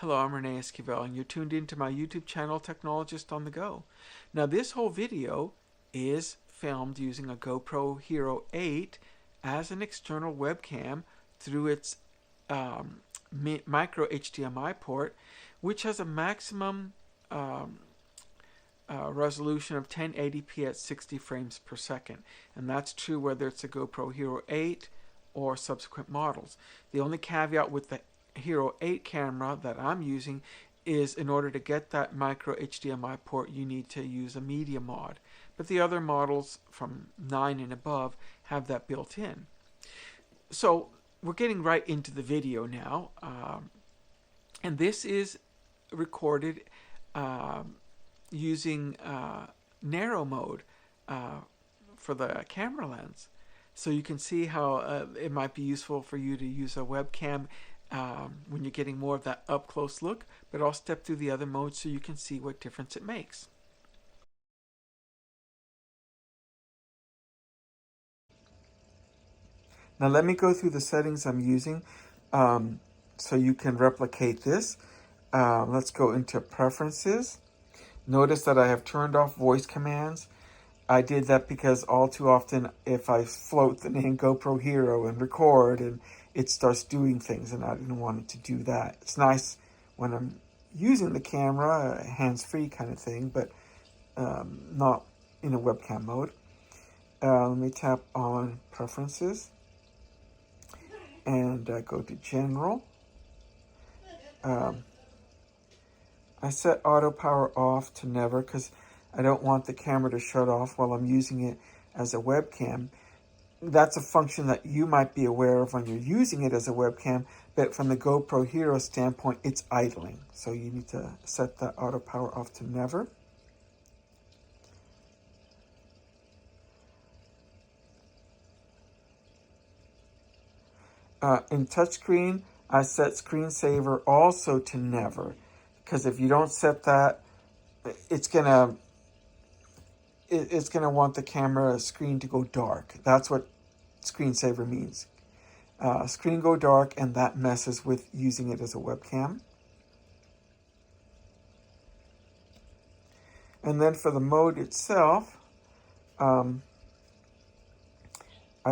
Hello, I'm Renee Esquivel, and you're tuned into my YouTube channel, Technologist on the Go. Now, this whole video is filmed using a GoPro Hero 8 as an external webcam through its micro HDMI port, which has a maximum resolution of 1080p at 60 frames per second. And that's true whether it's a GoPro Hero 8 or subsequent models. The only caveat with the Hero 8 camera that I'm using is in order to get that micro HDMI port, you need to use a media mod. But the other models from 9 and above have that built in. So we're getting right into the video now. And this is recorded using narrow mode for the camera lens. So you can see how it might be useful for you to use a webcam when you're getting more of that up-close look, but I'll step through the other modes so you can see what difference it makes. Now let me go through the settings I'm using so you can replicate this. Let's go into Preferences. Notice that I have turned off voice commands. I did that because all too often if I float the name GoPro Hero and record and it starts doing things, and I didn't want it to do that. It's nice when I'm using the camera, hands-free kind of thing, but not in a webcam mode. Let me tap on Preferences and go to General. I set auto power off to never because I don't want the camera to shut off while I'm using it as a webcam. That's a function that you might be aware of when you're using it as a webcam, but from the GoPro Hero standpoint, it's idling. So you need to set that auto power off to never. In touchscreen, I set screensaver also to never, because if you don't set that, it's gonna want the camera screen to go dark. That's what screensaver means. Screen go dark, and that messes with using it as a webcam. And then for the mode itself, I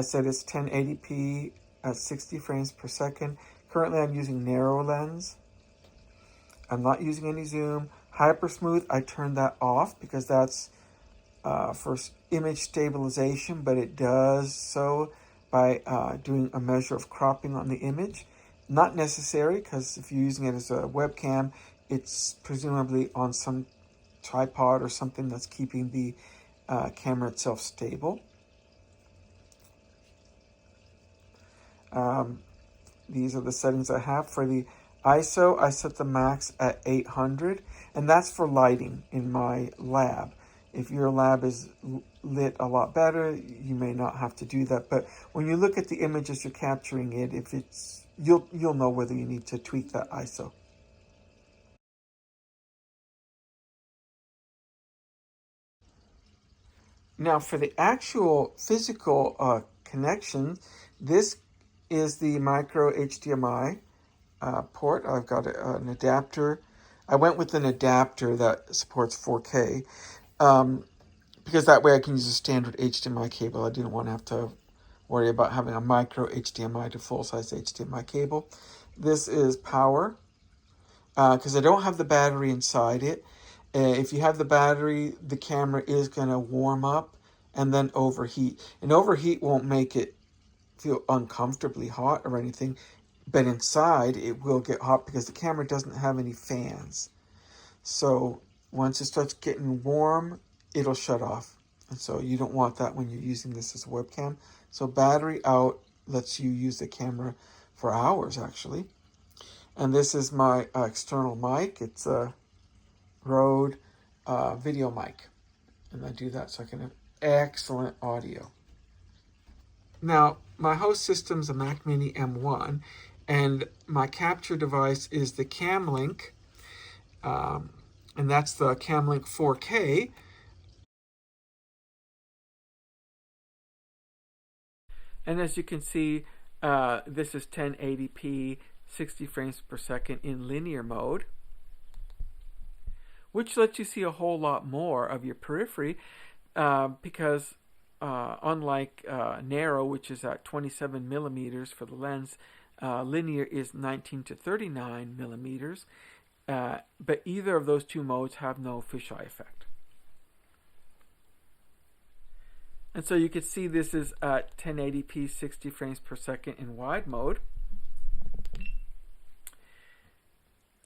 said it's 1080p at 60 frames per second. Currently I'm using narrow lens. I'm not using any zoom. Hyper smooth, I turned that off because that's for image stabilization, but it does so by doing a measure of cropping on the image. Not necessary, because if you're using it as a webcam, it's presumably on some tripod or something that's keeping the camera itself stable. These are the settings I have. For the ISO, I set the max at 800, and that's for lighting in my lab. If your lab is lit a lot better, you may not have to do that. But when you look at the images you're capturing it, if it's you'll know whether you need to tweak that ISO. Now for the actual physical connection, this is the micro HDMI port. I've got an adapter. I went with an adapter that supports 4K. Because that way I can use a standard HDMI cable. I didn't want to have to worry about having a micro HDMI to full-size HDMI cable. This is power, because I don't have the battery inside it. If you have the battery, the camera is going to warm up and then overheat. And overheat won't make it feel uncomfortably hot or anything, but inside it will get hot because the camera doesn't have any fans. So once it starts getting warm, it'll shut off. And so you don't want that when you're using this as a webcam. So battery out lets you use the camera for hours, actually. And this is my external mic. It's a Rode video mic. And I do that so I can have excellent audio. Now, my host system's a Mac Mini M1, and my capture device is the Camlink, and that's the Camlink 4K. And as you can see, this is 1080p 60 frames per second in linear mode, which lets you see a whole lot more of your periphery because unlike narrow, which is at 27 millimeters for the lens, linear is 19 to 39 millimeters. But either of those two modes have no fisheye effect. And so you can see this is at 1080p 60 frames per second in wide mode.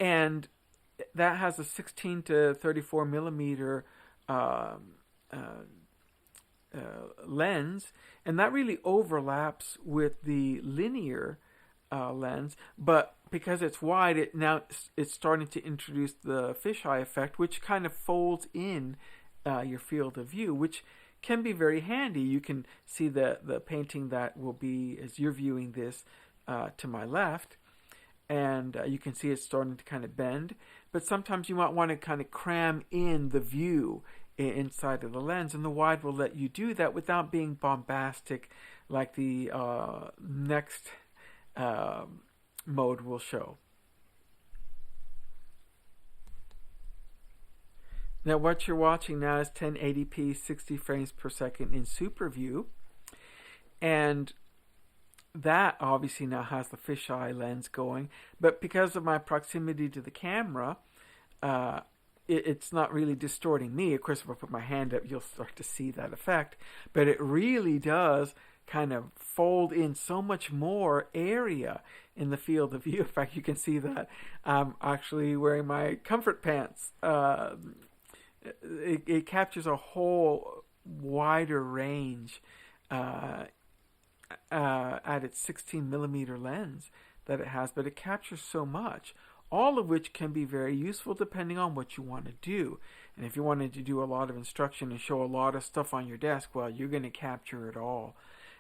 And that has a 16 to 34 millimeter lens, and that really overlaps with the linear lens, but because it's wide, it's starting to introduce the fisheye effect, which kind of folds in your field of view, which can be very handy. You can see the painting that will be, as you're viewing this, to my left, and you can see it's starting to kind of bend, but sometimes you might want to kind of cram in the view inside of the lens, and the wide will let you do that without being bombastic like the next mode will show. Now what you're watching now is 1080p 60 frames per second in SuperView, and that obviously now has the fisheye lens going, but because of my proximity to the camera, it's not really distorting me. Of course, if I put my hand up, you'll start to see that effect, but it really does kind of fold in so much more area in the field of view. In fact, you can see that I'm actually wearing my comfort pants. It captures a whole wider range at its 16 millimeter lens that it has, but it captures so much, all of which can be very useful depending on what you want to do. And if you wanted to do a lot of instruction and show a lot of stuff on your desk, well, you're going to capture it all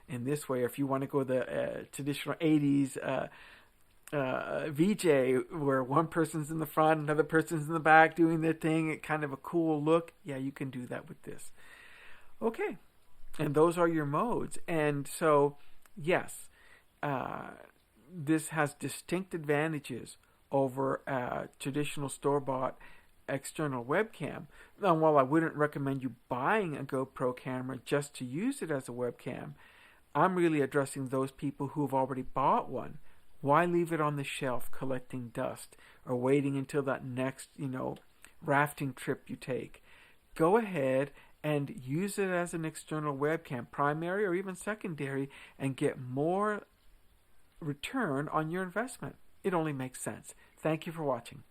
in this way. If you want to go the traditional 80s VJ, where one person's in the front, another person's in the back doing their thing, kind of a cool look, yeah, you can do that with this. Okay, and those are your modes. And so, yes, this has distinct advantages over traditional store-bought external webcam. Now, while I wouldn't recommend you buying a GoPro camera just to use it as a webcam, I'm really addressing those people who have already bought one. Why leave it on the shelf collecting dust or waiting until that next, rafting trip you take? Go ahead and use it as an external webcam, primary or even secondary, and get more return on your investment. It only makes sense. Thank you for watching.